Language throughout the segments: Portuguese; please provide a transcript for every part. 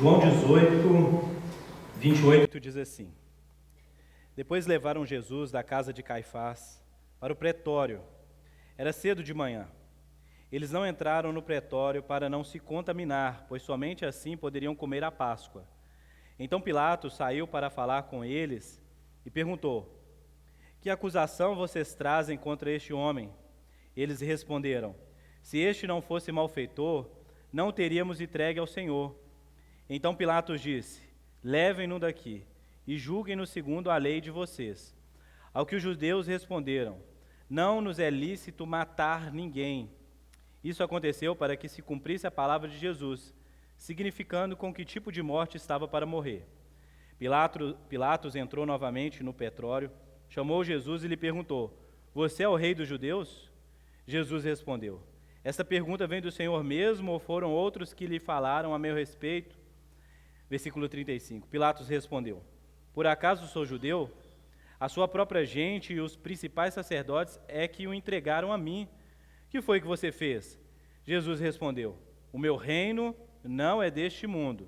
João 18, 28 diz assim: Depois levaram Jesus da casa de Caifás para o pretório. Era cedo de manhã. Eles não entraram no pretório para não se contaminar, pois somente assim poderiam comer a Páscoa. Então Pilatos saiu para falar com eles e perguntou: Que acusação vocês trazem contra este homem? Eles responderam: Se este não fosse malfeitor, não o teríamos entregue ao Senhor. Então Pilatos disse: Levem-no daqui e julguem-no segundo a lei de vocês. Ao que os judeus responderam: Não nos é lícito matar ninguém. Isso aconteceu para que se cumprisse a palavra de Jesus, significando com que tipo de morte estava para morrer. Pilatos entrou novamente no pretório, chamou Jesus e lhe perguntou: Você é o rei dos judeus? Jesus respondeu: Essa pergunta vem do Senhor mesmo ou foram outros que lhe falaram a meu respeito? Versículo 35. Pilatos respondeu: Por acaso sou judeu? A sua própria gente e os principais sacerdotes é que o entregaram a mim. Que foi que você fez? Jesus respondeu: O meu reino não é deste mundo.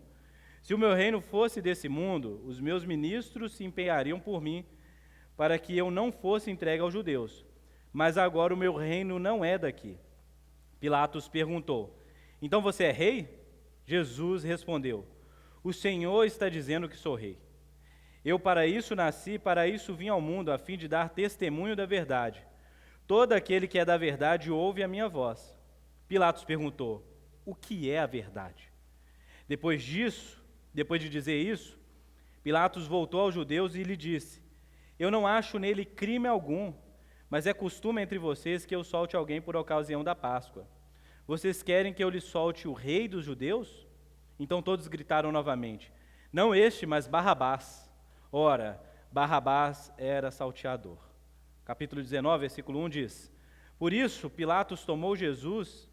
Se o meu reino fosse desse mundo, os meus ministros se empenhariam por mim, para que eu não fosse entregue aos judeus. Mas agora o meu reino não é daqui. Pilatos perguntou: Então você é rei? Jesus respondeu: O Senhor está dizendo que sou rei. Eu para isso nasci, para isso vim ao mundo, a fim de dar testemunho da verdade. Todo aquele que é da verdade ouve a minha voz. Pilatos perguntou: O que é a verdade? Depois de dizer isso, Pilatos voltou aos judeus e lhe disse: Eu não acho nele crime algum, mas é costume entre vocês que eu solte alguém por ocasião da Páscoa. Vocês querem que eu lhe solte o rei dos judeus? Então todos gritaram novamente: Não este, mas Barrabás. Ora, Barrabás era salteador. Capítulo 19, versículo 1 diz: Por isso Pilatos tomou Jesus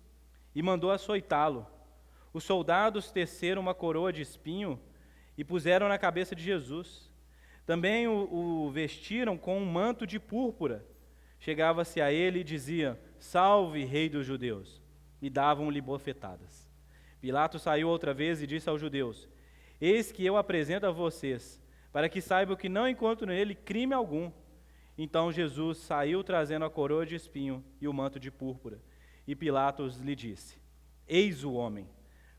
e mandou açoitá-lo. Os soldados teceram uma coroa de espinho e puseram na cabeça de Jesus. Também o vestiram com um manto de púrpura. Chegava-se a ele e dizia: Salve, rei dos judeus! E davam-lhe bofetadas. Pilatos saiu outra vez e disse aos judeus: Eis que eu apresento a vocês, para que saibam que não encontro nele crime algum. Então Jesus saiu trazendo a coroa de espinho e o manto de púrpura. E Pilatos lhe disse: Eis o homem.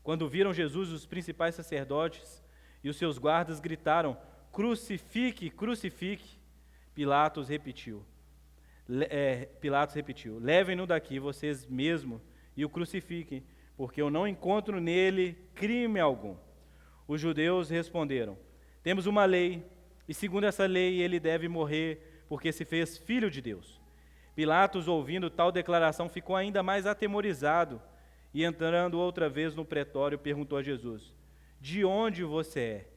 Quando viram Jesus, os principais sacerdotes e os seus guardas gritaram: Crucifique, crucifique. Pilatos repetiu: Levem-no daqui vocês mesmos e o crucifiquem, porque eu não encontro nele crime algum. Os judeus responderam: Temos uma lei, e segundo essa lei ele deve morrer, porque se fez filho de Deus. Pilatos, ouvindo tal declaração, ficou ainda mais atemorizado, e entrando outra vez no pretório, perguntou a Jesus: De onde você é?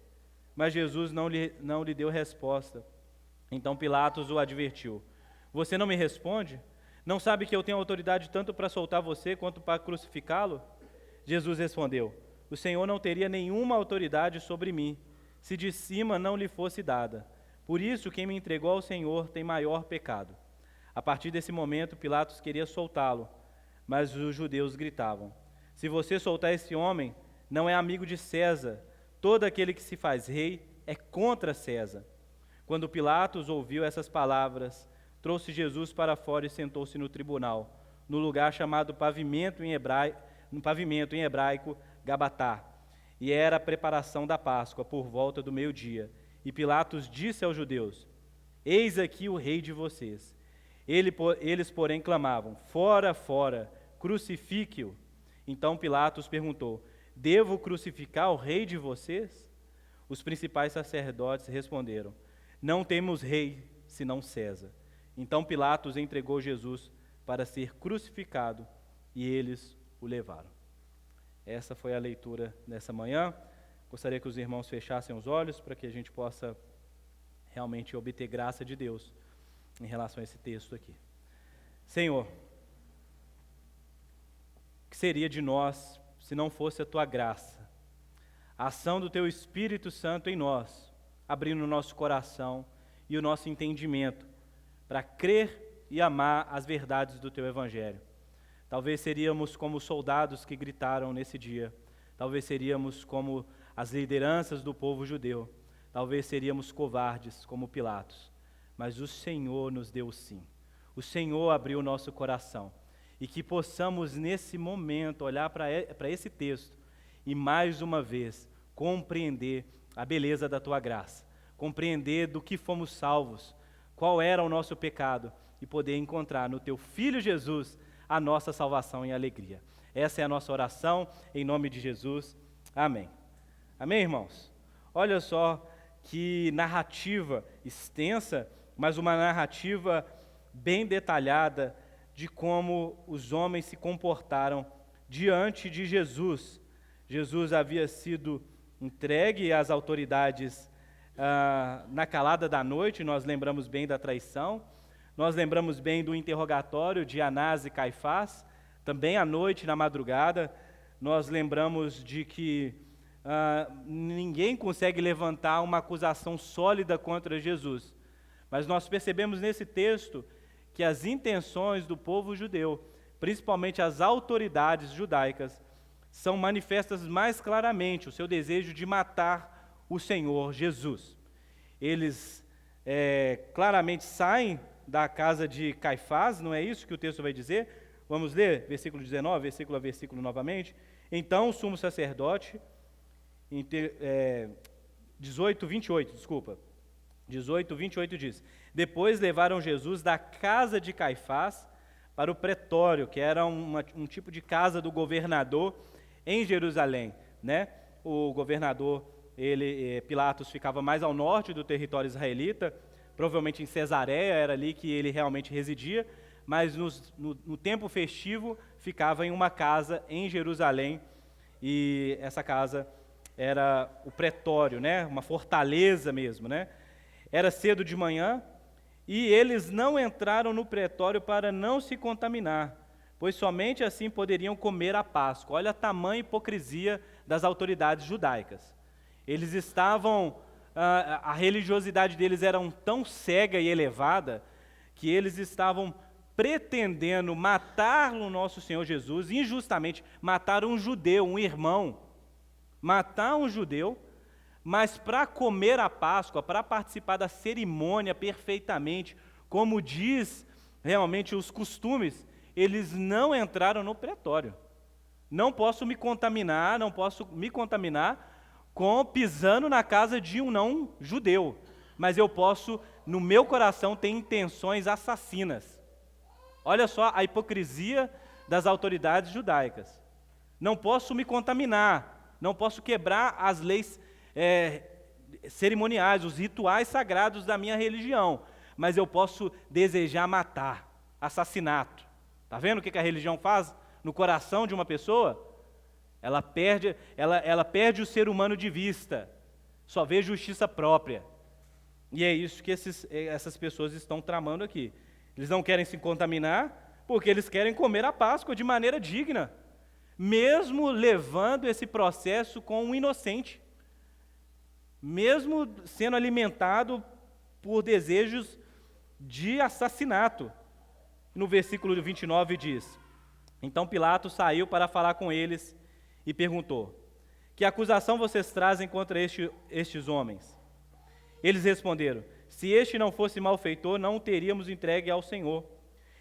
Mas Jesus não lhe deu resposta. Então Pilatos o advertiu: Você não me responde? Não sabe que eu tenho autoridade tanto para soltar você quanto para crucificá-lo? Jesus respondeu: O Senhor não teria nenhuma autoridade sobre mim, se de cima não lhe fosse dada. Por isso, quem me entregou ao Senhor tem maior pecado. A partir desse momento, Pilatos queria soltá-lo, mas os judeus gritavam: Se você soltar esse homem, não é amigo de César. Todo aquele que se faz rei é contra César. Quando Pilatos ouviu essas palavras, trouxe Jesus para fora e sentou-se no tribunal, no lugar chamado pavimento em hebraico, Gabatá. E era a preparação da Páscoa, por volta do meio-dia. E Pilatos disse aos judeus: Eis aqui o rei de vocês. Eles, porém, clamavam: Fora, fora, crucifique-o. Então Pilatos perguntou: Devo crucificar o rei de vocês? Os principais sacerdotes responderam: Não temos rei, senão César. Então Pilatos entregou Jesus para ser crucificado, e eles o levaram. Essa foi a leitura nessa manhã. Gostaria que os irmãos fechassem os olhos para que a gente possa realmente obter graça de Deus em relação a esse texto aqui. Senhor, o que seria de nós se não fosse a Tua graça? A ação do Teu Espírito Santo em nós, abrindo o nosso coração e o nosso entendimento para crer e amar as verdades do Teu Evangelho. Talvez seríamos como os soldados que gritaram nesse dia. Talvez seríamos como as lideranças do povo judeu, talvez seríamos covardes como Pilatos, mas o Senhor nos deu o sim. O Senhor abriu o nosso coração. E que possamos nesse momento olhar para esse texto e mais uma vez compreender a beleza da Tua graça, compreender do que fomos salvos, qual era o nosso pecado e poder encontrar no Teu Filho Jesus a nossa salvação e alegria. Essa é a nossa oração, em nome de Jesus. Amém. Amém, irmãos? Olha só que narrativa extensa, mas uma narrativa bem detalhada de como os homens se comportaram diante de Jesus. Jesus havia sido entregue às autoridades na calada da noite, nós lembramos bem da traição, nós lembramos bem do interrogatório de Anás e Caifás, também à noite, na madrugada, nós lembramos de que ninguém consegue levantar uma acusação sólida contra Jesus, mas nós percebemos nesse texto que as intenções do povo judeu, principalmente as autoridades judaicas, são manifestas mais claramente, o seu desejo de matar o Senhor Jesus. Eles claramente saem da casa de Caifás, não é isso que o texto vai dizer? Vamos ler, versículo 19, versículo a versículo novamente. Então o sumo sacerdote, 18, 28 diz: depois levaram Jesus da casa de Caifás para o pretório, que era um tipo de casa do governador em Jerusalém, né? O governador, Pilatos, ficava mais ao norte do território israelita, provavelmente em Cesareia, era ali que ele realmente residia, mas no tempo festivo ficava em uma casa em Jerusalém, e essa casa era o pretório, né? Uma fortaleza mesmo, né? Era cedo de manhã, e eles não entraram no pretório para não se contaminar, pois somente assim poderiam comer a Páscoa. Olha a tamanha hipocrisia das autoridades judaicas. Eles estavam, a religiosidade deles era tão cega e elevada, que eles estavam pretendendo matar o nosso Senhor Jesus, injustamente, matar um judeu, um irmão, matar um judeu, mas para comer a Páscoa, para participar da cerimônia perfeitamente, como diz realmente os costumes, eles não entraram no pretório. Não posso me contaminar pisando na casa de um não judeu, mas eu posso, no meu coração, ter intenções assassinas. Olha só a hipocrisia das autoridades judaicas. Não posso me contaminar, não posso quebrar as leis cerimoniais, os rituais sagrados da minha religião, mas eu posso desejar matar, assassinato. Está vendo o que a religião faz no coração de uma pessoa? Ela perde o ser humano de vista, só vê justiça própria. E é isso que essas pessoas estão tramando aqui. Eles não querem se contaminar porque eles querem comer a Páscoa de maneira digna, mesmo levando esse processo com um inocente, mesmo sendo alimentado por desejos de assassinato. No versículo 29 diz: então Pilatos saiu para falar com eles e perguntou: que acusação vocês trazem contra estes homens? Eles responderam: se este não fosse malfeitor, não o teríamos entregue ao Senhor.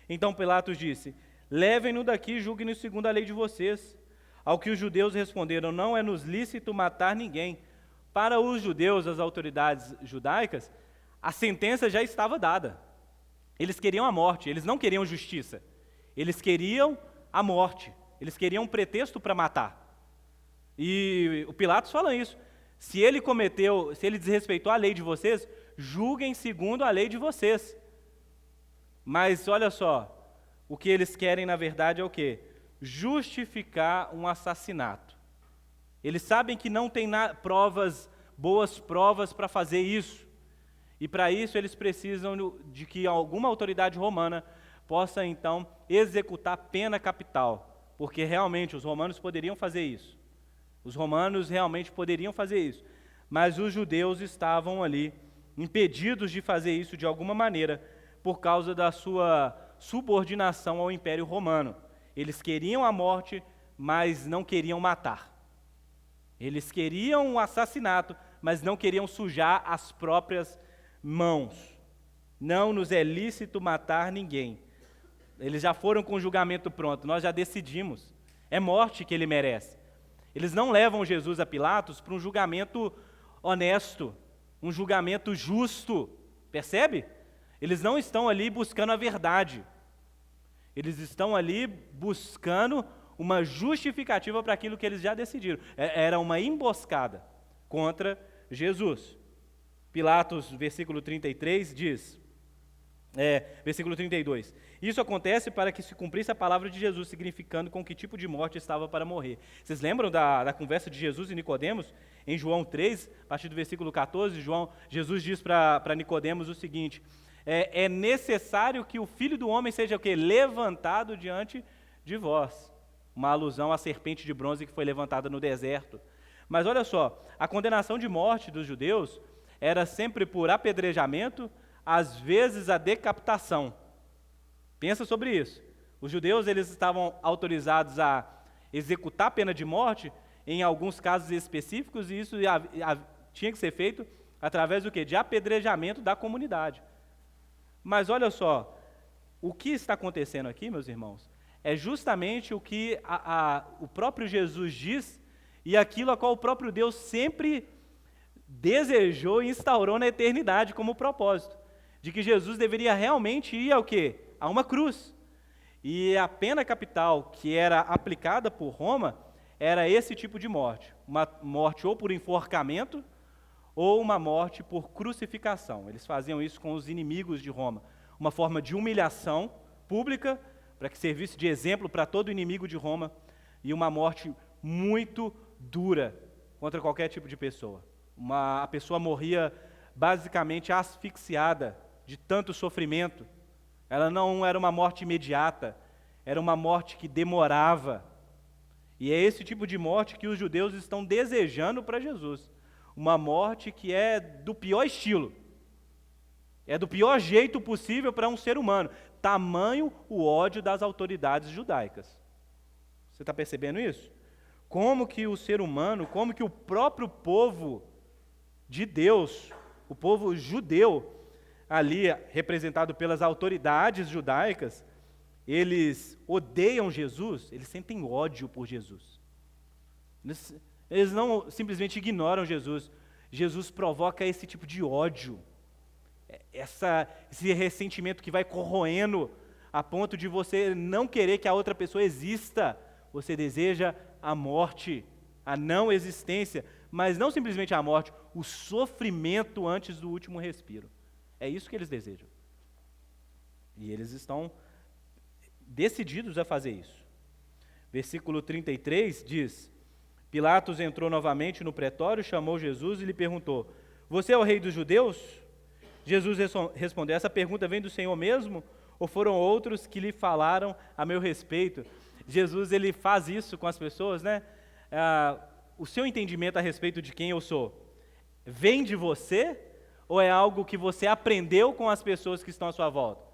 Então Pilatos disse: levem-no daqui e julguem-no segundo a lei de vocês. Ao que os judeus responderam: não é-nos lícito matar ninguém. Para os judeus, as autoridades judaicas, a sentença já estava dada. Eles queriam a morte, eles não queriam justiça. Eles queriam a morte, eles queriam um pretexto para matar. E o Pilatos fala isso: se ele desrespeitou a lei de vocês, julguem segundo a lei de vocês. Mas olha só, o que eles querem na verdade é o quê? Justificar um assassinato. Eles sabem que não tem boas provas para fazer isso. E para isso eles precisam de que alguma autoridade romana possa então executar pena capital. Porque realmente os romanos poderiam fazer isso. Mas os judeus estavam ali impedidos de fazer isso de alguma maneira por causa da sua subordinação ao Império Romano. Eles queriam a morte, mas não queriam matar. Eles queriam o assassinato, mas não queriam sujar as próprias mãos. Não nos é lícito matar ninguém. Eles já foram com o julgamento pronto, nós já decidimos. É morte que ele merece. Eles não levam Jesus a Pilatos para um julgamento honesto, um julgamento justo. Percebe? Eles não estão ali buscando a verdade. Eles estão ali buscando uma justificativa para aquilo que eles já decidiram. Era uma emboscada contra Jesus. Pilatos, versículo 33, diz, versículo 32, isso acontece para que se cumprisse a palavra de Jesus, significando com que tipo de morte estava para morrer. Vocês lembram da conversa de Jesus e Nicodemos? Em João 3, a partir do versículo 14, Jesus diz para Nicodemos o seguinte, é necessário que o Filho do Homem seja o quê? Levantado diante de vós. Uma alusão à serpente de bronze que foi levantada no deserto. Mas olha só, a condenação de morte dos judeus era sempre por apedrejamento, às vezes a decapitação. Pensa sobre isso. Os judeus eles estavam autorizados a executar a pena de morte em alguns casos específicos, e isso tinha que ser feito através do quê? De apedrejamento da comunidade. Mas olha só, o que está acontecendo aqui, meus irmãos, é justamente o que o próprio Jesus diz e aquilo a qual o próprio Deus sempre desejou e instaurou na eternidade como propósito, de que Jesus deveria realmente ir ao quê? A uma cruz. E a pena capital que era aplicada por Roma era esse tipo de morte, uma morte ou por enforcamento ou uma morte por crucificação. Eles faziam isso com os inimigos de Roma, uma forma de humilhação pública, para que servisse de exemplo para todo inimigo de Roma, e uma morte muito dura contra qualquer tipo de pessoa. A pessoa morria basicamente asfixiada de tanto sofrimento. Ela não era uma morte imediata, era uma morte que demorava. E é esse tipo de morte que os judeus estão desejando para Jesus. Uma morte que é do pior estilo. É do pior jeito possível para um ser humano. Tamanho o ódio das autoridades judaicas. Você está percebendo isso? Como que o ser humano, como que o próprio povo de Deus, o povo judeu, ali representado pelas autoridades judaicas, eles odeiam Jesus, eles sentem ódio por Jesus. Eles não simplesmente ignoram Jesus. Jesus provoca esse tipo de ódio, esse ressentimento que vai corroendo a ponto de você não querer que a outra pessoa exista. Você deseja a morte, a não existência, mas não simplesmente a morte, o sofrimento antes do último respiro. É isso que eles desejam. E eles estão decididos a fazer isso. Versículo 33 diz, Pilatos entrou novamente no pretório, chamou Jesus e lhe perguntou, você é o rei dos judeus? Jesus respondeu, essa pergunta vem do Senhor mesmo? Ou foram outros que lhe falaram a meu respeito? Jesus, ele faz isso com as pessoas, né? O seu entendimento a respeito de quem eu sou, vem de você? Ou é algo que você aprendeu com as pessoas que estão à sua volta?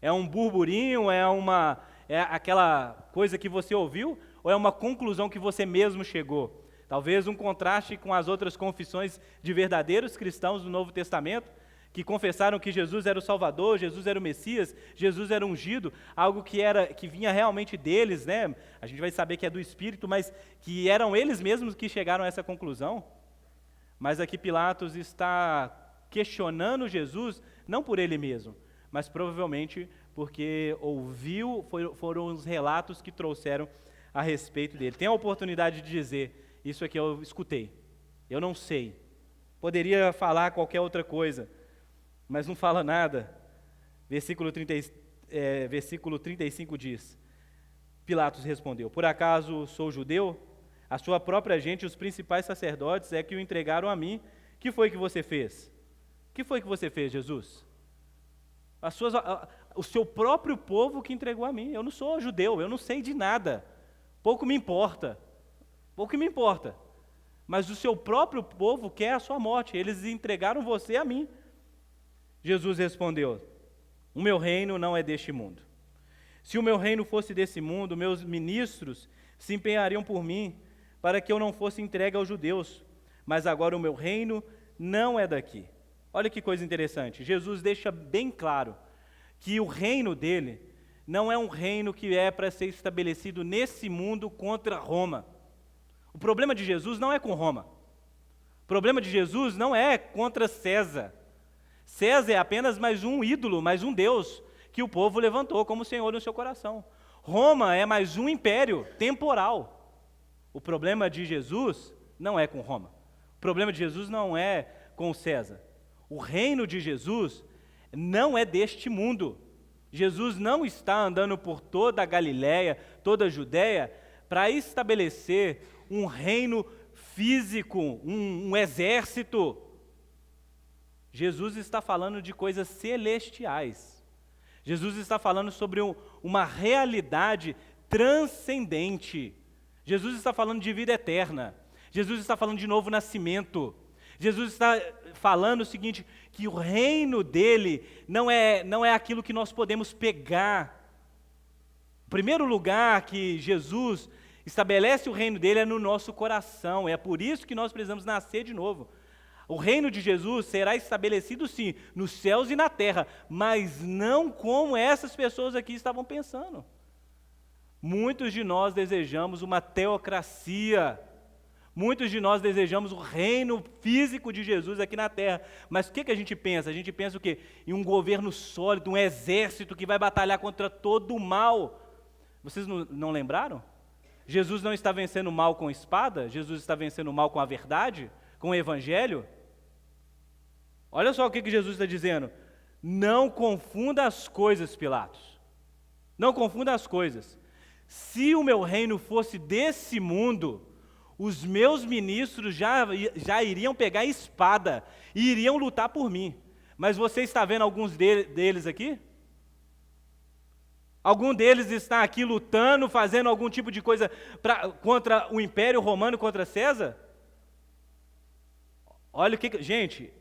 É um burburinho, é aquela coisa que você ouviu, ou é uma conclusão que você mesmo chegou? Talvez um contraste com as outras confissões de verdadeiros cristãos do Novo Testamento, que confessaram que Jesus era o Salvador, Jesus era o Messias, Jesus era ungido, algo que vinha realmente deles, né? A gente vai saber que é do Espírito, mas que eram eles mesmos que chegaram a essa conclusão. Mas aqui Pilatos está questionando Jesus, não por ele mesmo, mas provavelmente porque foram os relatos que trouxeram a respeito dele. Tem a oportunidade de dizer, isso aqui eu escutei, eu não sei, poderia falar qualquer outra coisa, mas não fala nada. Versículo 35 diz, Pilatos respondeu, por acaso sou judeu? A sua própria gente, os principais sacerdotes, é que o entregaram a mim. Que foi que você fez? Que foi que você fez, Jesus? O seu próprio povo que entregou a mim. Eu não sou judeu, eu não sei de nada. Pouco me importa. Mas o seu próprio povo quer a sua morte. Eles entregaram você a mim. Jesus respondeu, o meu reino não é deste mundo. Se o meu reino fosse desse mundo, meus ministros se empenhariam por mim, para que eu não fosse entregue aos judeus, mas agora o meu reino não é daqui. Olha que coisa interessante, Jesus deixa bem claro que o reino dele não é um reino que é para ser estabelecido nesse mundo contra Roma. O problema de Jesus não é com Roma. O problema de Jesus não é contra César. César é apenas mais um ídolo, mais um Deus que o povo levantou como Senhor no seu coração. Roma é mais um império temporal. O problema de Jesus não é com Roma. O problema de Jesus não é com César. O reino de Jesus não é deste mundo. Jesus não está andando por toda a Galiléia, toda a Judéia, para estabelecer um reino físico, um exército. Jesus está falando de coisas celestiais. Jesus está falando sobre uma realidade transcendente. Jesus está falando de vida eterna. Jesus está falando de novo nascimento. Jesus está falando o seguinte, que o reino dele não é aquilo que nós podemos pegar. O primeiro lugar que Jesus estabelece o reino dele é no nosso coração. É por isso que nós precisamos nascer de novo. O reino de Jesus será estabelecido sim, nos céus e na terra, mas não como essas pessoas aqui estavam pensando. Muitos de nós desejamos uma teocracia. Muitos de nós desejamos o reino físico de Jesus aqui na terra. Mas o que a gente pensa? A gente pensa o quê? Em um governo sólido, um exército que vai batalhar contra todo o mal. Vocês não lembraram? Jesus não está vencendo o mal com espada, Jesus está vencendo o mal com a verdade, com o evangelho. Olha só o que Jesus está dizendo. Não confunda as coisas, Pilatos. Não confunda as coisas. Se o meu reino fosse desse mundo, os meus ministros já iriam pegar espada e iriam lutar por mim. Mas você está vendo alguns deles aqui? Algum deles está aqui lutando, fazendo algum tipo de coisa contra o Império Romano, contra César? Gente,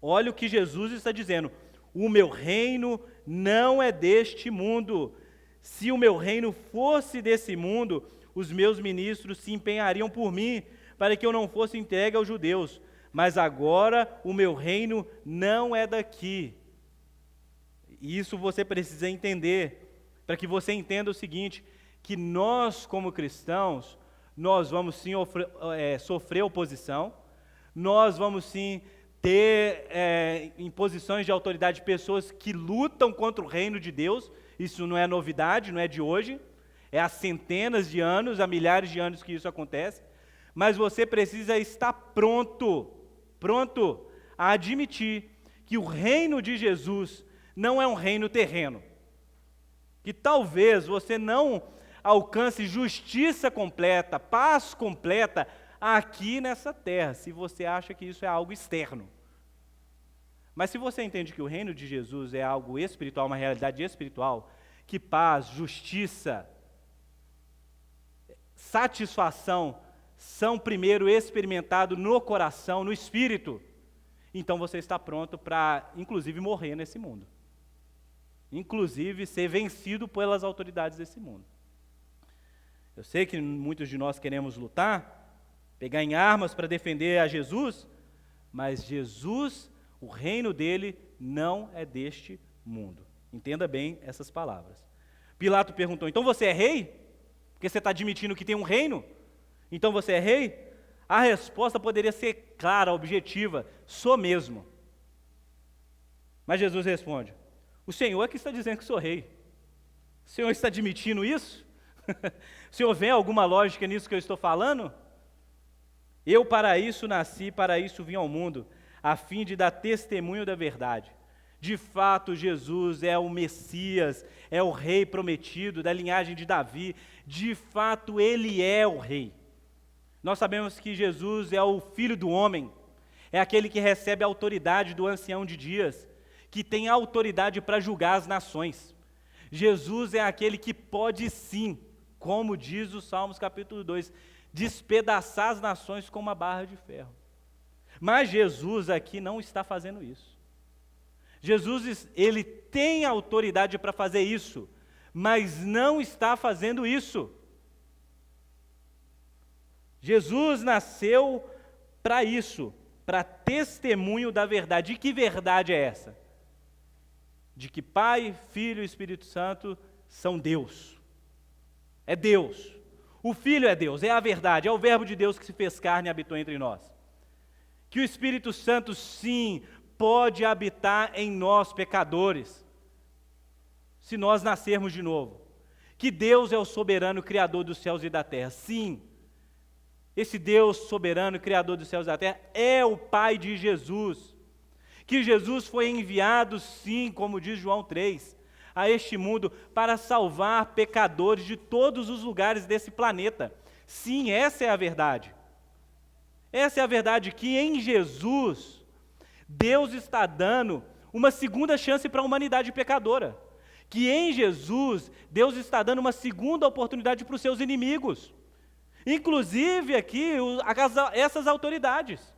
olha o que Jesus está dizendo. O meu reino não é deste mundo. Se o meu reino fosse desse mundo, os meus ministros se empenhariam por mim, para que eu não fosse entregue aos judeus. Mas agora o meu reino não é daqui. E isso você precisa entender, para que você entenda o seguinte, que nós como cristãos, nós vamos sim sofrer oposição, nós vamos sim ter em posições de autoridade pessoas que lutam contra o reino de Deus. Isso não é novidade, não é de hoje, é há centenas de anos, há milhares de anos que isso acontece, mas você precisa estar pronto a admitir que o reino de Jesus não é um reino terreno, que talvez você não alcance justiça completa, paz completa aqui nessa terra, se você acha que isso é algo externo. Mas se você entende que o reino de Jesus é algo espiritual, uma realidade espiritual, que paz, justiça, satisfação são primeiro experimentados no coração, no espírito, então você está pronto para, inclusive, morrer nesse mundo. Inclusive, ser vencido pelas autoridades desse mundo. Eu sei que muitos de nós queremos lutar, pegar em armas para defender a Jesus, mas Jesus, o reino dele não é deste mundo. Entenda bem essas palavras. Pilato perguntou, então você é rei? Porque você está admitindo que tem um reino? Então você é rei? A resposta poderia ser clara, objetiva, sou mesmo. Mas Jesus responde, o Senhor é que está dizendo que sou rei. O Senhor está admitindo isso? O Senhor vê alguma lógica nisso que eu estou falando? Eu para isso nasci, para isso vim ao mundo, a fim de dar testemunho da verdade. De fato, Jesus é o Messias, é o rei prometido da linhagem de Davi. De fato, ele é o rei. Nós sabemos que Jesus é o Filho do homem, é aquele que recebe a autoridade do ancião de dias, que tem a autoridade para julgar as nações. Jesus é aquele que pode sim, como diz o Salmos capítulo 2, despedaçar as nações com uma barra de ferro. Mas Jesus aqui não está fazendo isso. Jesus, ele tem autoridade para fazer isso, mas não está fazendo isso. Jesus nasceu para isso, para testemunho da verdade. E que verdade é essa? De que Pai, Filho e Espírito Santo são Deus. É Deus. O Filho é Deus, é a verdade, é o Verbo de Deus que se fez carne e habitou entre nós. Que o Espírito Santo, sim, pode habitar em nós, pecadores, se nós nascermos de novo. Que Deus é o soberano Criador dos céus e da terra. Sim, esse Deus soberano Criador dos céus e da terra é o Pai de Jesus. Que Jesus foi enviado, sim, como diz João 3, a este mundo para salvar pecadores de todos os lugares desse planeta. Sim, essa é a verdade. Essa é a verdade, que em Jesus, Deus está dando uma segunda chance para a humanidade pecadora. Que em Jesus, Deus está dando uma segunda oportunidade para os seus inimigos. Inclusive aqui, essas autoridades.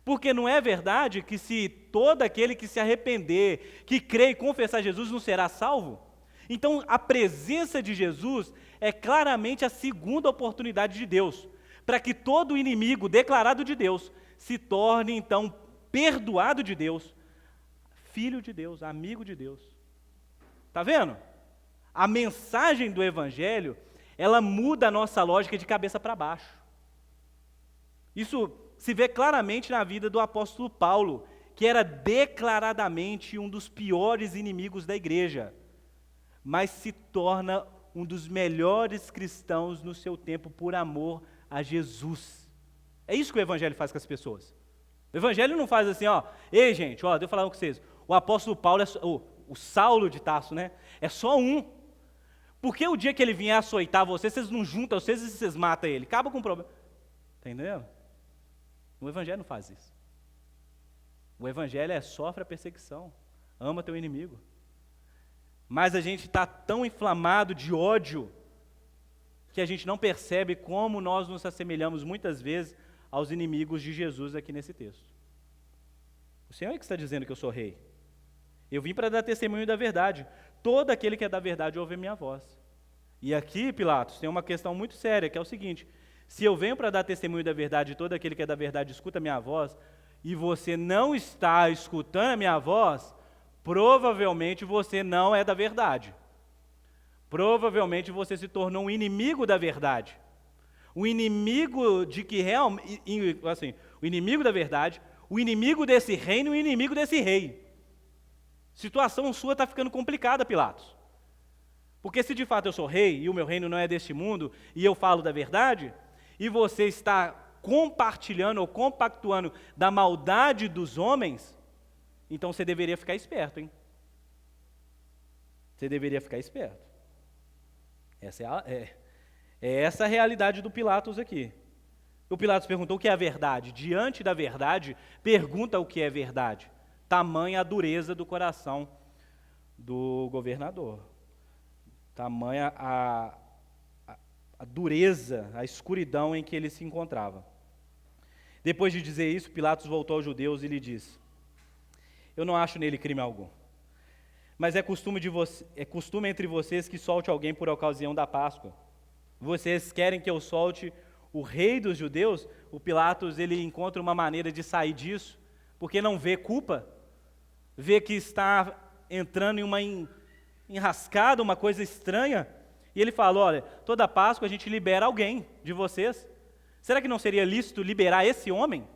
Porque não é verdade que se todo aquele que se arrepender, que crê e confessar Jesus, não será salvo? Então, a presença de Jesus é claramente a segunda oportunidade de Deus, para que todo inimigo declarado de Deus se torne, então, perdoado de Deus, filho de Deus, amigo de Deus. Está vendo? A mensagem do Evangelho, ela muda a nossa lógica de cabeça para baixo. Isso se vê claramente na vida do apóstolo Paulo, que era declaradamente um dos piores inimigos da igreja, mas se torna um dos melhores cristãos no seu tempo por amor a Jesus. É isso que o Evangelho faz com as pessoas. O Evangelho não faz assim, ei gente, deixa eu falar com vocês, o apóstolo Paulo, o Saulo de Tarso, né, é só um. Porque o dia que ele vier açoitar vocês não juntam vocês e vocês matam ele, acaba com o problema. Está entendendo? O Evangelho não faz isso. O Evangelho sofre a perseguição, ama teu inimigo. Mas a gente está tão inflamado de ódio que a gente não percebe como nós nos assemelhamos muitas vezes aos inimigos de Jesus aqui nesse texto. O Senhor é que está dizendo que eu sou rei. Eu vim para dar testemunho da verdade. Todo aquele que é da verdade ouve a minha voz. E aqui, Pilatos, tem uma questão muito séria, que é o seguinte: se eu venho para dar testemunho da verdade e todo aquele que é da verdade escuta a minha voz, e você não está escutando a minha voz, provavelmente você não é da verdade. Provavelmente você se tornou um inimigo da verdade. O inimigo de que realmente, assim, o inimigo da verdade, o inimigo desse reino e o inimigo desse rei. Situação sua está ficando complicada, Pilatos. Porque se de fato eu sou rei e o meu reino não é deste mundo e eu falo da verdade, e você está compartilhando ou compactuando da maldade dos homens, então você deveria ficar esperto, hein? Você deveria ficar esperto. Essa é essa a realidade do Pilatos aqui. O Pilatos perguntou o que é a verdade. Diante da verdade, pergunta o que é verdade. Tamanha a dureza do coração do governador. Tamanha a dureza, a escuridão em que ele se encontrava. Depois de dizer isso, Pilatos voltou aos judeus e lhe disse: eu não acho nele crime algum, mas é costume entre vocês que solte alguém por ocasião da Páscoa. Vocês querem que eu solte o rei dos judeus? O Pilatos, ele encontra uma maneira de sair disso, porque não vê culpa, vê que está entrando em uma enrascada, uma coisa estranha, e ele fala: olha, toda Páscoa a gente libera alguém de vocês. Será que não seria lícito liberar esse homem?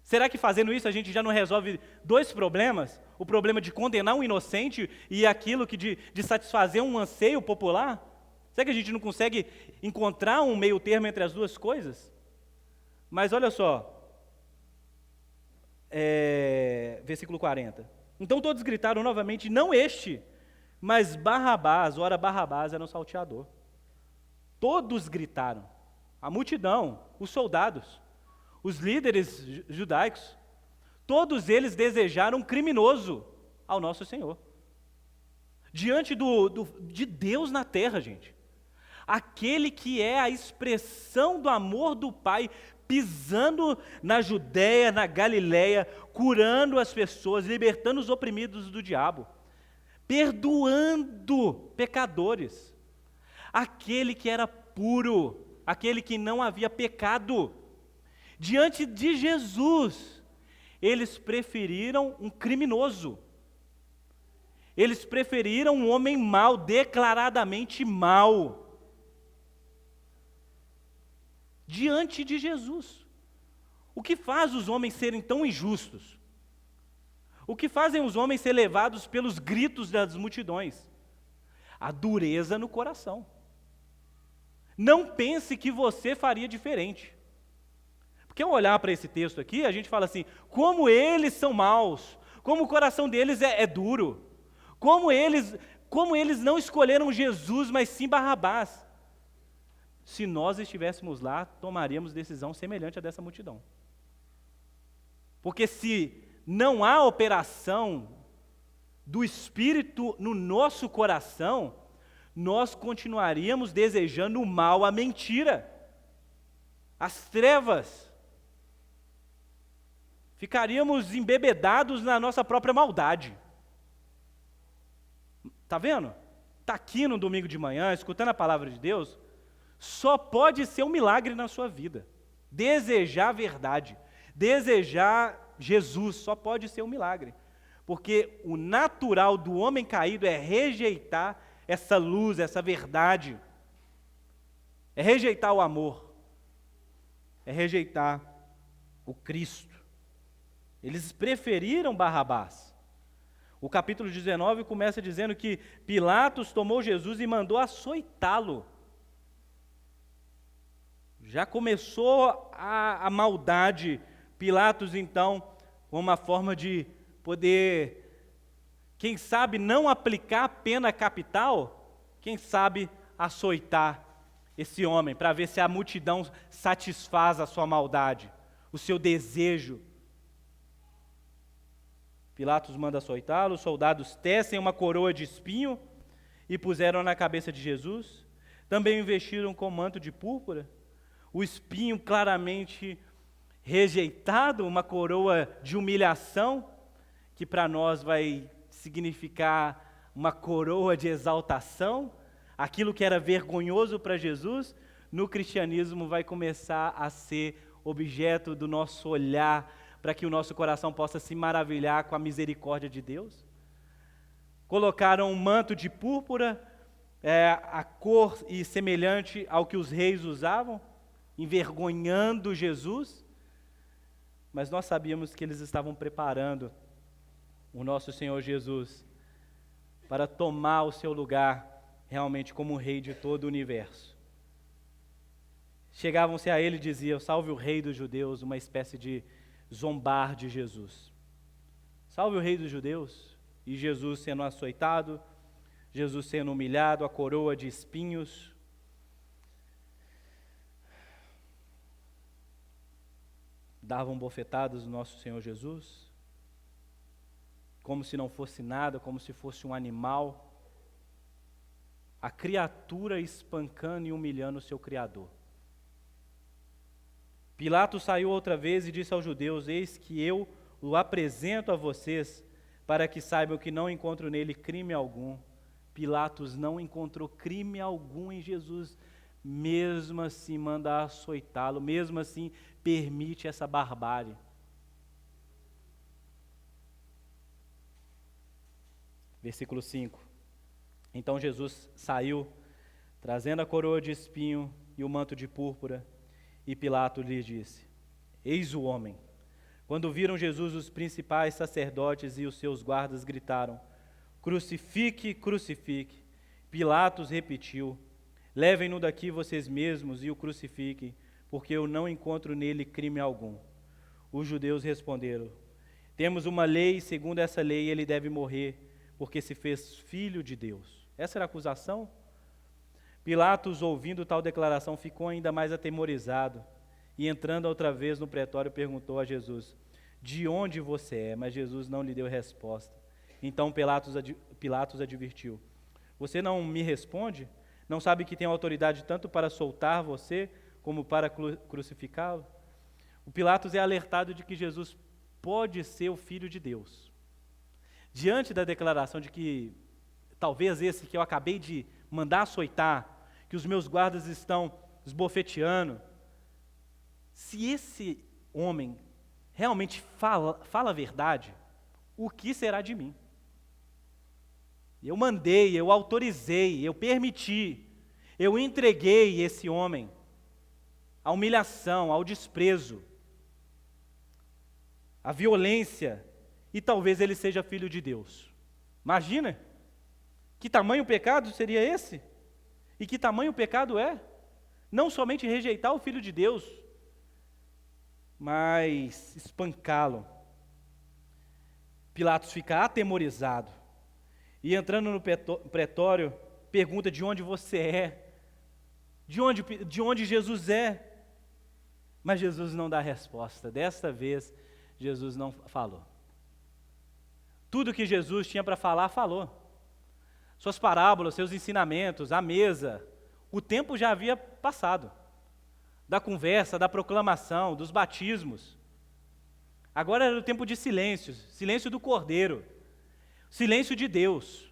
Será que fazendo isso a gente já não resolve dois problemas? O problema de condenar um inocente e aquilo que de satisfazer um anseio popular? Será que a gente não consegue encontrar um meio termo entre as duas coisas? Mas olha só, versículo 40. Então todos gritaram novamente: não este, mas Barrabás. Ora, Barrabás era um salteador. Todos gritaram. A multidão, os soldados, os líderes judaicos, todos eles desejaram um criminoso ao nosso Senhor. Diante de Deus na terra, gente. Aquele que é a expressão do amor do Pai, pisando na Judéia, na Galiléia, curando as pessoas, libertando os oprimidos do diabo, perdoando pecadores. Aquele que era puro, aquele que não havia pecado. Diante de Jesus, eles preferiram um criminoso. Eles preferiram um homem mau, declaradamente mau. Diante de Jesus. O que faz os homens serem tão injustos? O que fazem os homens ser levados pelos gritos das multidões? A dureza no coração. Não pense que você faria diferente. Porque ao olhar para esse texto aqui, a gente fala assim, como eles são maus, como o coração deles é duro, como eles não escolheram Jesus, mas sim Barrabás. Se nós estivéssemos lá, tomaríamos decisão semelhante a dessa multidão. Porque se não há operação do Espírito no nosso coração, nós continuaríamos desejando o mal, a mentira, as trevas. Ficaríamos embebedados na nossa própria maldade. Está vendo? Está aqui no domingo de manhã, escutando a palavra de Deus, só pode ser um milagre na sua vida. Desejar a verdade, desejar Jesus, só pode ser um milagre. Porque o natural do homem caído é rejeitar essa luz, essa verdade. É rejeitar o amor. É rejeitar o Cristo. Eles preferiram Barrabás. O capítulo 19 começa dizendo que Pilatos tomou Jesus e mandou açoitá-lo. Já começou a maldade. Pilatos, então, com uma forma de poder, quem sabe, não aplicar a pena capital, quem sabe açoitar esse homem, para ver se a multidão satisfaz a sua maldade, o seu desejo. Pilatos manda açoitá-lo, os soldados tecem uma coroa de espinho e puseram na cabeça de Jesus. Também o investiram com manto de púrpura. O espinho claramente rejeitado, uma coroa de humilhação, que para nós vai significar uma coroa de exaltação. Aquilo que era vergonhoso para Jesus, no cristianismo vai começar a ser objeto do nosso olhar, para que o nosso coração possa se maravilhar com a misericórdia de Deus. Colocaram um manto de púrpura, a cor e semelhante ao que os reis usavam, envergonhando Jesus, mas nós sabíamos que eles estavam preparando o nosso Senhor Jesus para tomar o seu lugar realmente como o rei de todo o universo. Chegavam-se a ele e diziam, salve o rei dos judeus, uma espécie de zombar de Jesus. Salve o rei dos judeus, e Jesus sendo açoitado, Jesus sendo humilhado, a coroa de espinhos. Davam bofetadas no nosso Senhor Jesus, como se não fosse nada, como se fosse um animal, a criatura espancando e humilhando o seu Criador. Pilatos saiu outra vez e disse aos judeus, eis que eu o apresento a vocês, para que saibam que não encontro nele crime algum. Pilatos não encontrou crime algum em Jesus, mesmo assim manda açoitá-lo, mesmo assim permite essa barbárie. Versículo 5. Então Jesus saiu, trazendo a coroa de espinho e o manto de púrpura, e Pilatos lhe disse, eis o homem. Quando viram Jesus, os principais sacerdotes e os seus guardas gritaram, crucifique, crucifique. Pilatos repetiu, levem-no daqui vocês mesmos e o crucifiquem, porque eu não encontro nele crime algum. Os judeus responderam, temos uma lei, segundo essa lei ele deve morrer, porque se fez filho de Deus. Essa era a acusação? Pilatos, ouvindo tal declaração, ficou ainda mais atemorizado, e entrando outra vez no pretório, perguntou a Jesus, de onde você é? Mas Jesus não lhe deu resposta. Então Pilatos advertiu, você não me responde? Não sabe que tem autoridade tanto para soltar você, como para crucificá-lo? O Pilatos é alertado de que Jesus pode ser o Filho de Deus. Diante da declaração de que, talvez esse que eu acabei de mandar açoitar, que os meus guardas estão esbofeteando. Se esse homem realmente fala a verdade, o que será de mim? Eu mandei, eu autorizei, eu permiti, eu entreguei esse homem à humilhação, ao desprezo, à violência, e talvez ele seja filho de Deus. Imagina, que tamanho pecado seria esse? E que tamanho pecado é? Não somente rejeitar o Filho de Deus, mas espancá-lo. Pilatos fica atemorizado e, entrando no pretório, pergunta de onde você é, de onde Jesus é. Mas Jesus não dá resposta. Desta vez, Jesus não falou. Tudo que Jesus tinha para falar, falou. Suas parábolas, seus ensinamentos, a mesa, o tempo já havia passado. Da conversa, da proclamação, dos batismos. Agora era o tempo de silêncio, silêncio do Cordeiro, silêncio de Deus.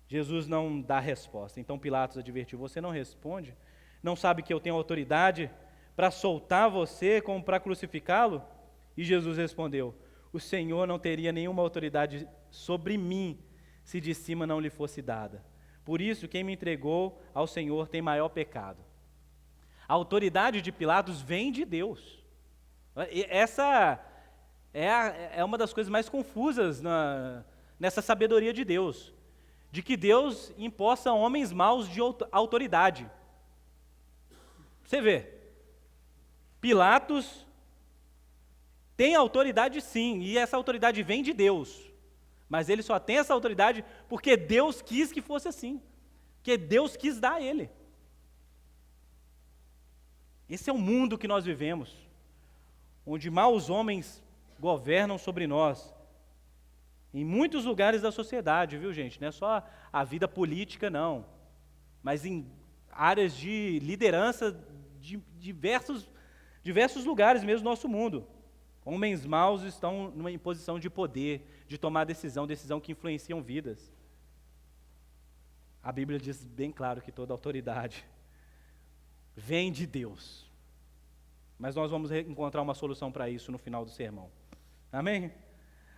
Jesus não dá resposta. Então Pilatos advertiu: você não responde? Não sabe que eu tenho autoridade para soltar você como para crucificá-lo? E Jesus respondeu: o Senhor não teria nenhuma autoridade sobre mim se de cima não lhe fosse dada. Por isso, quem me entregou ao Senhor tem maior pecado. A autoridade de Pilatos vem de Deus. Essa é uma das coisas mais confusas nessa sabedoria de Deus, de que Deus imposta a homens maus de autoridade. Você vê, Pilatos tem autoridade sim, e essa autoridade vem de Deus, mas ele só tem essa autoridade porque Deus quis que fosse assim, porque Deus quis dar a ele. Esse é o mundo que nós vivemos, onde maus homens governam sobre nós, em muitos lugares da sociedade, viu gente? Não é só a vida política não, mas em áreas de liderança de diversos lugares mesmo do nosso mundo. Homens maus estão em posição de poder, de tomar decisão que influenciam vidas. A Bíblia diz bem claro que toda autoridade vem de Deus. Mas nós vamos encontrar uma solução para isso no final do sermão. Amém?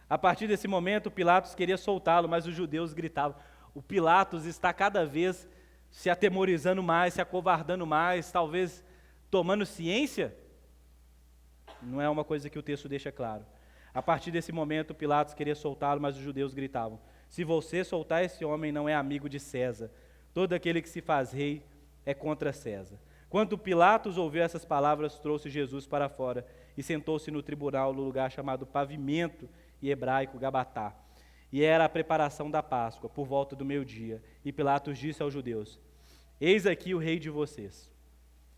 A partir desse momento, Pilatos queria soltá-lo, mas os judeus gritavam. O Pilatos está cada vez se atemorizando mais, se acovardando mais, talvez tomando ciência. Não é uma coisa que o texto deixa claro. A partir desse momento, Pilatos queria soltá-lo, mas os judeus gritavam: se você soltar esse homem, não é amigo de César. Todo aquele que se faz rei é contra César. Quando Pilatos ouviu essas palavras, trouxe Jesus para fora e sentou-se no tribunal, no lugar chamado Pavimento, em hebraico, Gabatá. E era a preparação da Páscoa, por volta do meio-dia. E Pilatos disse aos judeus: eis aqui o rei de vocês.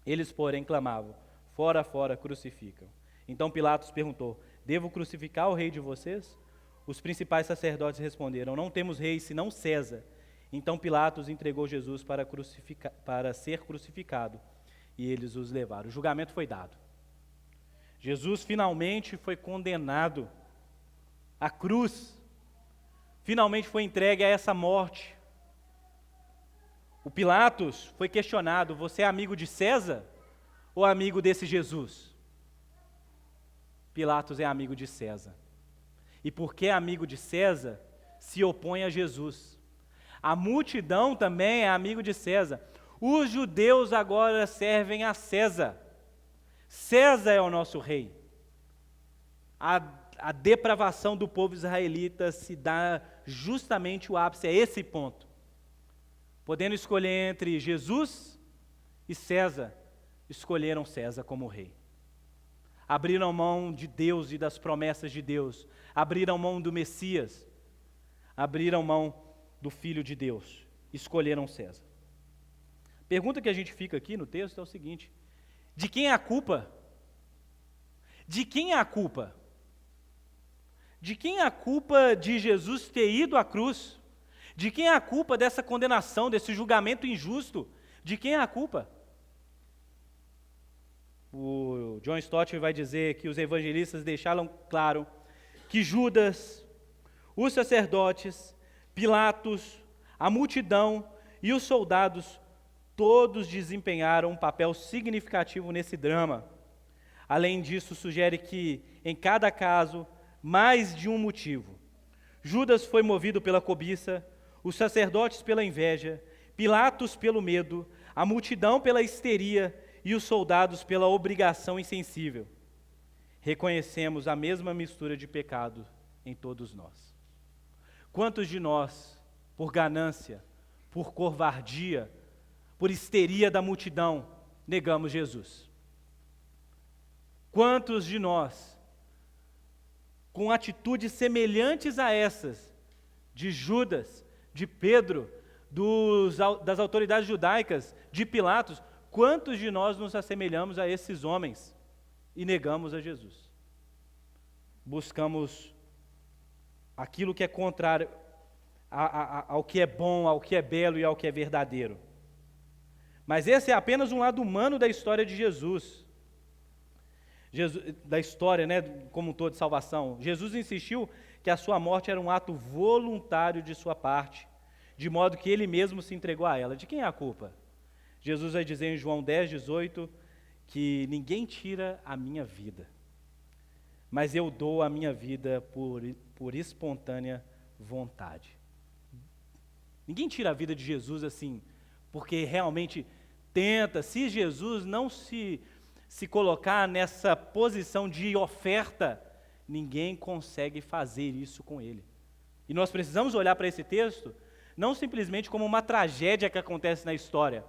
Eles, porém, clamavam: fora, fora, crucificam. Então Pilatos perguntou: devo crucificar o rei de vocês? Os principais sacerdotes responderam: não temos rei senão César. Então Pilatos entregou Jesus para ser crucificado, e eles os levaram. O julgamento foi dado. Jesus finalmente foi condenado à cruz, finalmente foi entregue a essa morte. O Pilatos foi questionado: você é amigo de César ou amigo desse Jesus? Pilatos é amigo de César. E porque é amigo de César, se opõe a Jesus. A multidão também é amigo de César. Os judeus agora servem a César. César é o nosso rei. A depravação do povo israelita se dá justamente o ápice, é esse ponto. Podendo escolher entre Jesus e César, escolheram César como rei. Abriram mão de Deus e das promessas de Deus. Abriram mão do Messias. Abriram mão do Filho de Deus. Escolheram César. Pergunta que a gente fica aqui no texto é o seguinte: de quem é a culpa? De quem é a culpa? De quem é a culpa de Jesus ter ido à cruz? De quem é a culpa dessa condenação, desse julgamento injusto? De quem é a culpa? O John Stott vai dizer que os evangelistas deixaram claro que Judas, os sacerdotes, Pilatos, a multidão e os soldados todos desempenharam um papel significativo nesse drama. Além disso, sugere que, em cada caso, mais de um motivo. Judas foi movido pela cobiça, os sacerdotes pela inveja, Pilatos pelo medo, a multidão pela histeria e os soldados pela obrigação insensível. Reconhecemos a mesma mistura de pecado em todos nós. Quantos de nós, por ganância, por covardia, por histeria da multidão, negamos Jesus? Quantos de nós, com atitudes semelhantes a essas, de Judas, de Pedro, das autoridades judaicas, de Pilatos, quantos de nós nos assemelhamos a esses homens e negamos a Jesus? Buscamos aquilo que é contrário ao que é bom, ao que é belo e ao que é verdadeiro. Mas esse é apenas um lado humano da história de Jesus. Da história, como um todo de salvação. Jesus insistiu que a sua morte era um ato voluntário de sua parte, de modo que ele mesmo se entregou a ela. De quem é a culpa? Jesus vai dizer em João 10:18 que ninguém tira a minha vida, mas eu dou a minha vida por espontânea vontade. Ninguém tira a vida de Jesus assim, porque realmente tenta. Se Jesus não se colocar nessa posição de oferta, ninguém consegue fazer isso com ele. E nós precisamos olhar para esse texto não simplesmente como uma tragédia que acontece na história,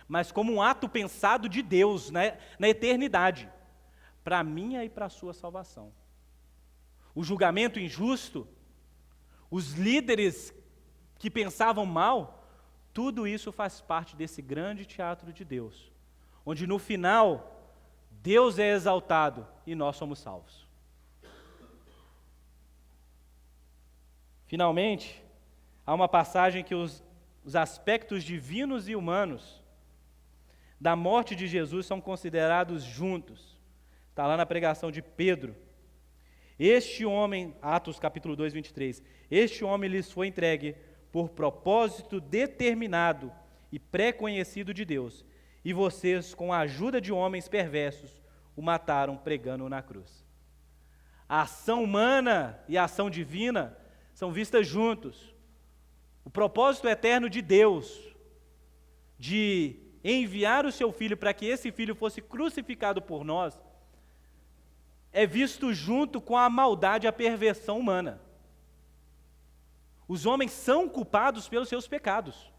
mas como um ato pensado de Deus, na eternidade, para a minha e para a sua salvação. O julgamento injusto, os líderes que pensavam mal, tudo isso faz parte desse grande teatro de Deus, onde no final, Deus é exaltado e nós somos salvos. Finalmente, há uma passagem que os aspectos divinos e humanos da morte de Jesus são considerados juntos. Está lá na pregação de Pedro. Este homem, Atos capítulo 2, 23, este homem lhes foi entregue por propósito determinado e pré-conhecido de Deus, e vocês, com a ajuda de homens perversos, o mataram pregando-o na cruz. A ação humana e a ação divina são vistas juntos. O propósito eterno de Deus, de enviar o seu Filho para que esse Filho fosse crucificado por nós, é visto junto com a maldade e a perversão humana. Os homens são culpados pelos seus pecados.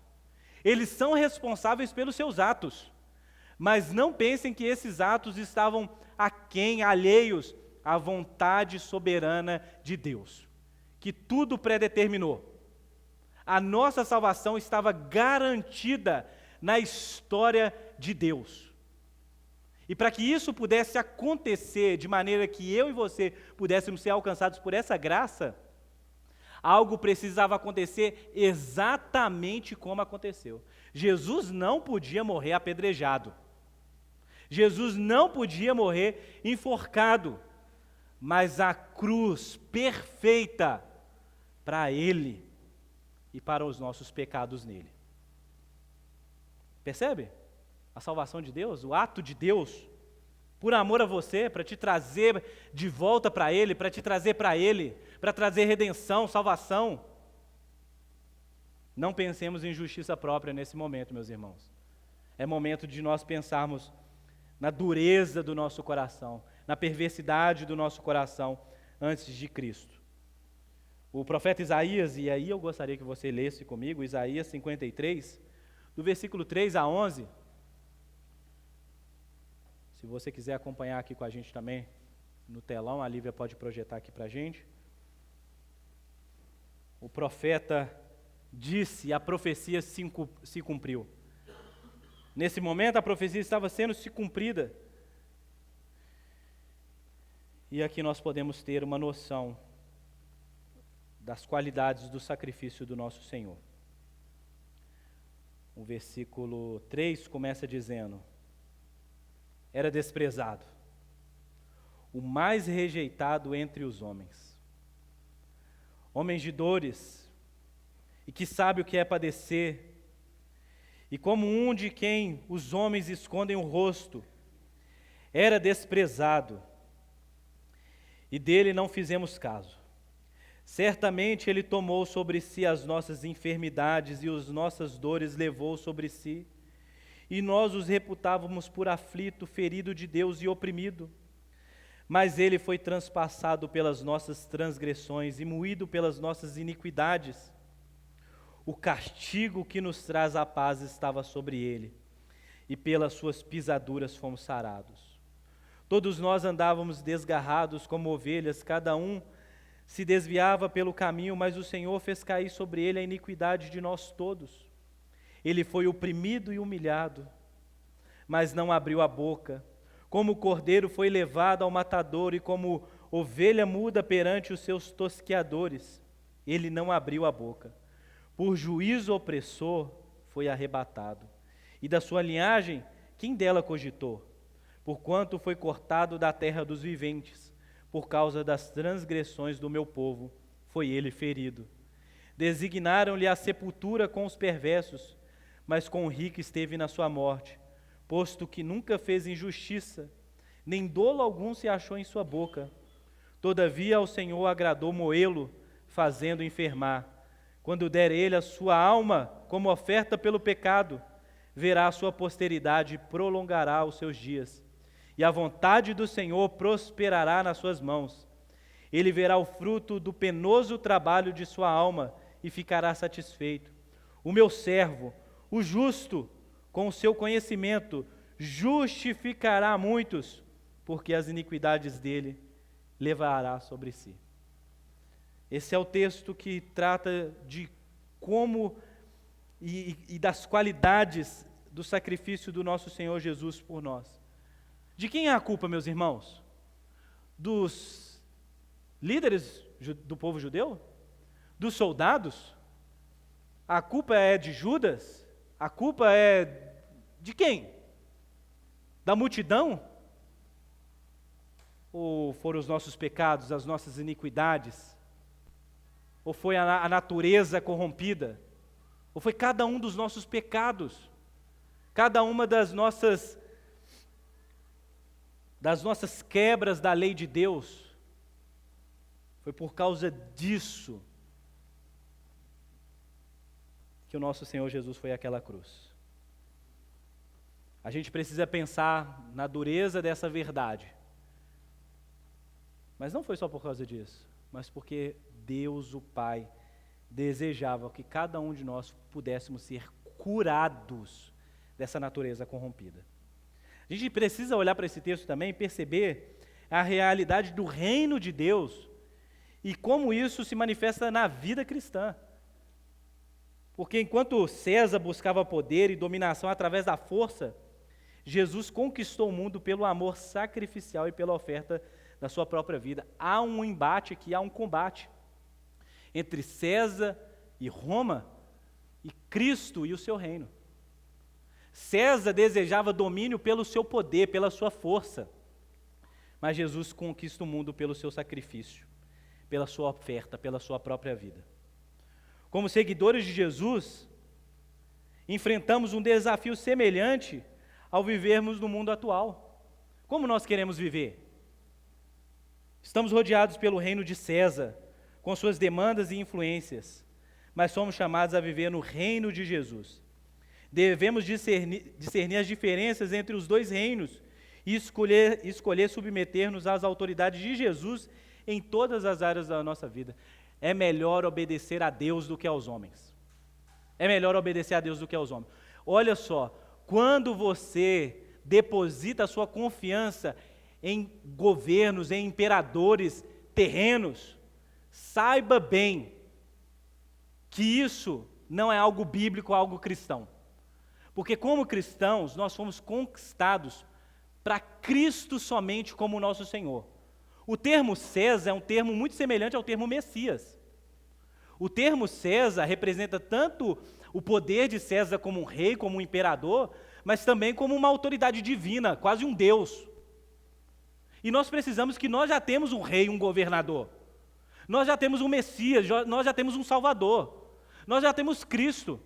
Eles são responsáveis pelos seus atos. Mas não pensem que esses atos estavam alheios à vontade soberana de Deus, que tudo predeterminou. A nossa salvação estava garantida na história de Deus. E para que isso pudesse acontecer de maneira que eu e você pudéssemos ser alcançados por essa graça, algo precisava acontecer exatamente como aconteceu. Jesus não podia morrer apedrejado. Jesus não podia morrer enforcado. Mas a cruz perfeita para Ele e para os nossos pecados nele. Percebe? A salvação de Deus, o ato de Deus, por amor a você, para te trazer de volta para Ele, para te trazer para Ele, para trazer redenção, salvação. Não pensemos em justiça própria nesse momento, meus irmãos. É momento de nós pensarmos na dureza do nosso coração, na perversidade do nosso coração antes de Cristo. O profeta Isaías, e aí eu gostaria que você lesse comigo, Isaías 53, do versículo 3 a 11. Se você quiser acompanhar aqui com a gente também, no telão, a Lívia pode projetar aqui para a gente. O profeta disse, e a profecia se cumpriu. Nesse momento, a profecia estava sendo se cumprida. E aqui nós podemos ter uma noção das qualidades do sacrifício do nosso Senhor. O versículo 3 começa dizendo: era desprezado, o mais rejeitado entre os homens, homens de dores, e que sabe o que é padecer, E como um de quem os homens escondem o rosto, era desprezado, e dele não fizemos caso. Certamente ele tomou sobre si as nossas enfermidades e as nossas dores levou sobre si, e nós os reputávamos por aflito, ferido de Deus e oprimido. Mas ele foi transpassado pelas nossas transgressões e moído pelas nossas iniquidades. O castigo que nos traz a paz estava sobre ele, e pelas suas pisaduras fomos sarados. Todos nós andávamos desgarrados como ovelhas, cada um se desviava pelo caminho, mas o Senhor fez cair sobre ele a iniquidade de nós todos. Ele foi oprimido e humilhado, mas não abriu a boca. Como o cordeiro foi levado ao matador e como ovelha muda perante os seus tosqueadores, ele não abriu a boca. Por juízo opressor foi arrebatado. E da sua linhagem, quem dela cogitou? Porquanto foi cortado da terra dos viventes, por causa das transgressões do meu povo, foi ele ferido. Designaram-lhe a sepultura com os perversos, mas com o rico esteve na sua morte, posto que nunca fez injustiça, nem dolo algum se achou em sua boca. Todavia ao Senhor agradou moê-lo, fazendo enfermar. Quando der ele a sua alma como oferta pelo pecado, verá a sua posteridade e prolongará os seus dias. E a vontade do Senhor prosperará nas suas mãos. Ele verá o fruto do penoso trabalho de sua alma e ficará satisfeito. O meu servo, o justo, com o seu conhecimento, justificará muitos, porque as iniquidades dele levará sobre si. Esse é o texto que trata de como e das qualidades do sacrifício do nosso Senhor Jesus por nós. De quem é a culpa, meus irmãos? Dos líderes do povo judeu? Dos soldados? A culpa é de Judas? A culpa é de quem? Da multidão? Ou foram os nossos pecados, as nossas iniquidades? Ou foi a natureza corrompida? Ou foi cada um dos nossos pecados? Cada uma das nossas quebras da lei de Deus? Foi por causa disso que o nosso Senhor Jesus foi àquela cruz. A gente precisa pensar na dureza dessa verdade. Mas não foi só por causa disso, mas porque Deus, o Pai, desejava que cada um de nós pudéssemos ser curados dessa natureza corrompida. A gente precisa olhar para esse texto também e perceber a realidade do reino de Deus e como isso se manifesta na vida cristã. Porque enquanto César buscava poder e dominação através da força, Jesus conquistou o mundo pelo amor sacrificial e pela oferta da sua própria vida. Há um embate aqui, há um combate entre César e Roma e Cristo e o seu reino. César desejava domínio pelo seu poder, pela sua força, mas Jesus conquista o mundo pelo seu sacrifício, pela sua oferta, pela sua própria vida. Como seguidores de Jesus, enfrentamos um desafio semelhante ao vivermos no mundo atual. Como nós queremos viver? Estamos rodeados pelo reino de César, com suas demandas e influências, mas somos chamados a viver no reino de Jesus. Devemos discernir as diferenças entre os dois reinos e escolher submeter-nos às autoridades de Jesus em todas as áreas da nossa vida. É melhor obedecer a Deus do que aos homens. É melhor obedecer a Deus do que aos homens. Olha só, quando você deposita a sua confiança em governos, em imperadores terrenos, saiba bem que isso não é algo bíblico, algo cristão. Porque como cristãos, nós fomos conquistados para Cristo somente como nosso Senhor. O termo César é um termo muito semelhante ao termo Messias. O termo César representa tanto o poder de César como um rei, como um imperador, mas também como uma autoridade divina, quase um Deus. E nós precisamos que nós já temos um rei, um governador. Nós já temos um Messias, nós já temos um Salvador. Nós já temos Cristo.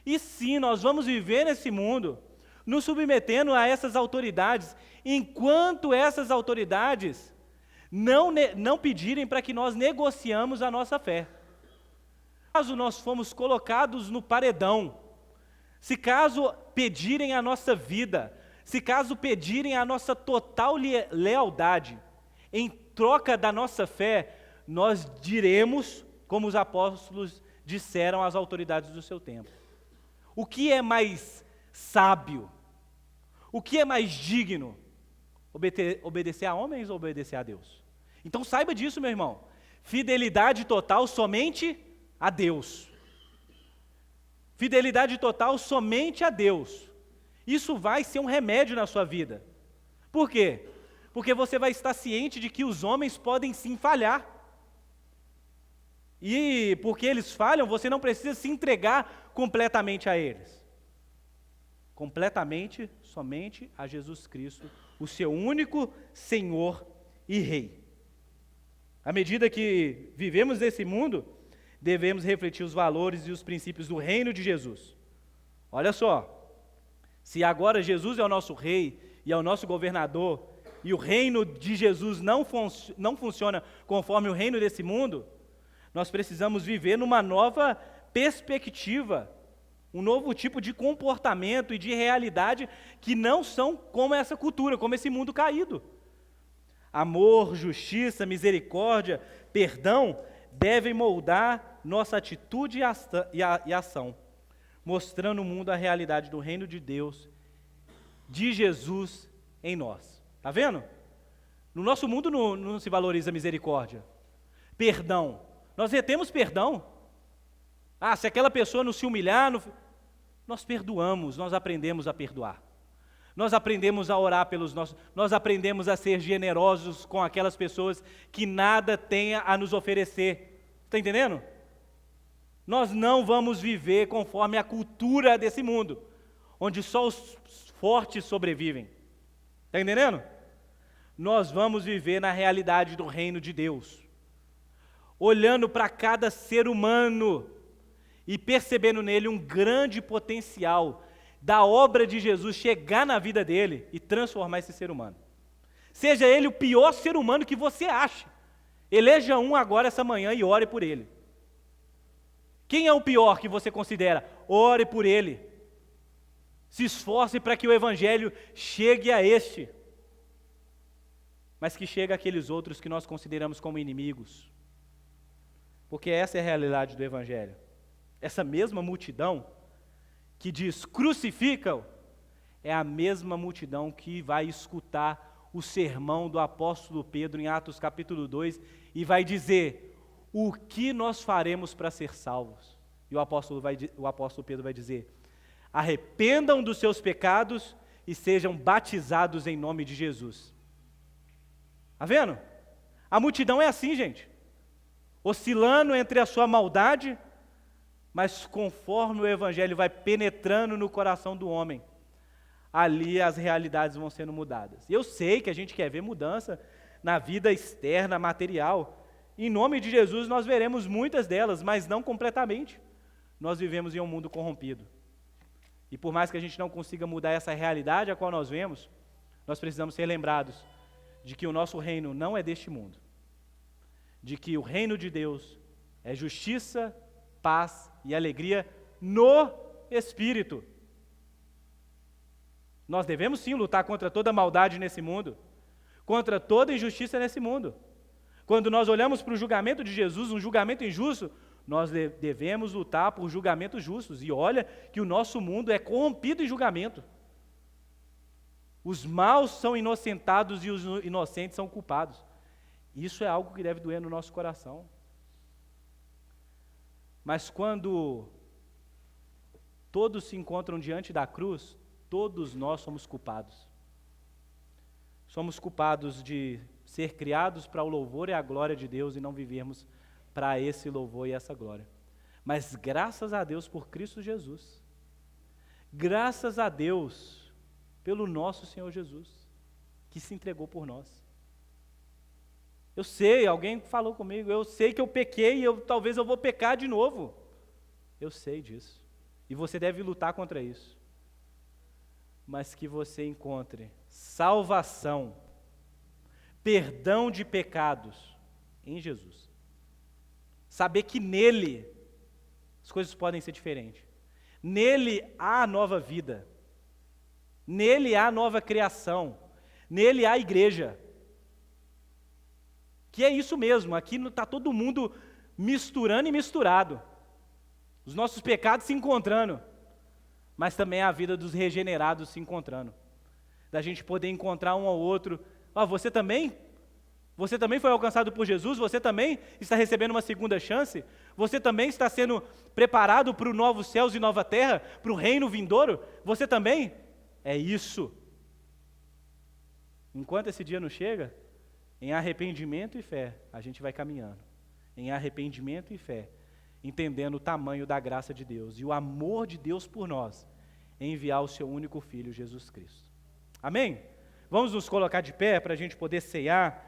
E sim, nós vamos viver nesse mundo, nos submetendo a essas autoridades, enquanto essas autoridades não pedirem para que nós negociamos a nossa fé. Caso nós fomos colocados no paredão, se caso pedirem a nossa vida, se caso pedirem a nossa total lealdade, em troca da nossa fé, nós diremos, como os apóstolos disseram às autoridades do seu tempo. O que é mais sábio? O que é mais digno? Obedecer a homens ou obedecer a Deus? Então saiba disso, meu irmão. Fidelidade total somente a Deus. Fidelidade total somente a Deus. Isso vai ser um remédio na sua vida. Por quê? Porque você vai estar ciente de que os homens podem sim falhar. E porque eles falham, você não precisa se entregar completamente a eles. Completamente, somente a Jesus Cristo, o seu único Senhor e Rei. À medida que vivemos nesse mundo, devemos refletir os valores e os princípios do reino de Jesus. Olha só, se agora Jesus é o nosso Rei e é o nosso governador, e o reino de Jesus não funciona conforme o reino desse mundo, nós precisamos viver numa nova perspectiva, um novo tipo de comportamento e de realidade que não são como essa cultura, como esse mundo caído. Amor, justiça, misericórdia, perdão devem moldar nossa atitude e ação, mostrando ao mundo a realidade do reino de Deus, de Jesus em nós. Está vendo? No nosso mundo não se valoriza misericórdia, perdão. Nós retemos perdão. Se aquela pessoa nos se humilhar, nós perdoamos, nós aprendemos a perdoar. Nós aprendemos a orar pelos nossos, nós aprendemos a ser generosos com aquelas pessoas que nada têm a nos oferecer. Está entendendo? Nós não vamos viver conforme a cultura desse mundo, onde só os fortes sobrevivem. Está entendendo? Nós vamos viver na realidade do reino de Deus, olhando para cada ser humano e percebendo nele um grande potencial da obra de Jesus chegar na vida dele e transformar esse ser humano. Seja ele o pior ser humano que você ache, eleja um agora essa manhã e ore por ele. Quem é o pior que você considera? Ore por ele. Se esforce para que o evangelho chegue a este, mas que chegue àqueles outros que nós consideramos como inimigos. Porque essa é a realidade do evangelho. Essa mesma multidão que diz crucificam, é a mesma multidão que vai escutar o sermão do apóstolo Pedro em Atos capítulo 2 e vai dizer, o que nós faremos para ser salvos? E o apóstolo Pedro vai dizer, arrependam dos seus pecados e sejam batizados em nome de Jesus. Está vendo? A multidão é assim, gente, oscilando entre a sua maldade, mas conforme o evangelho vai penetrando no coração do homem, ali as realidades vão sendo mudadas. E eu sei que a gente quer ver mudança na vida externa, material. Em nome de Jesus nós veremos muitas delas, mas não completamente. Nós vivemos em um mundo corrompido. E por mais que a gente não consiga mudar essa realidade a qual nós vemos, nós precisamos ser lembrados de que o nosso reino não é deste mundo. De que o reino de Deus é justiça, paz e alegria no Espírito. Nós devemos sim lutar contra toda maldade nesse mundo, contra toda injustiça nesse mundo. Quando nós olhamos para o julgamento de Jesus, um julgamento injusto, nós devemos lutar por julgamentos justos. E olha que o nosso mundo é corrompido em julgamento. Os maus são inocentados e os inocentes são culpados. Isso é algo que deve doer no nosso coração. Mas quando todos se encontram diante da cruz, todos nós somos culpados. Somos culpados de ser criados para o louvor e a glória de Deus e não vivermos para esse louvor e essa glória. Mas graças a Deus por Cristo Jesus. Graças a Deus pelo nosso Senhor Jesus, que se entregou por nós. Eu sei, alguém falou comigo, eu sei que eu pequei e talvez eu vou pecar de novo. Eu sei disso. e você deve lutar contra isso, mas que você encontre salvação, perdão de pecados em Jesus. Saber que nele as coisas podem ser diferentes. Nele há nova vida. Nele há nova criação. Nele há igreja. Que é isso mesmo, aqui está todo mundo misturando e misturado. Os nossos pecados se encontrando, mas também a vida dos regenerados se encontrando. Da gente poder encontrar um ao outro. Você também? Você também foi alcançado por Jesus? Você também está recebendo uma segunda chance? Você também está sendo preparado para o novo céus e nova terra? Para o reino vindouro? Você também? É isso. Enquanto esse dia não chega, em arrependimento e fé, a gente vai caminhando. Em arrependimento e fé, entendendo o tamanho da graça de Deus e o amor de Deus por nós, em enviar o seu único Filho, Jesus Cristo. Amém? Vamos nos colocar de pé para a gente poder ceiar.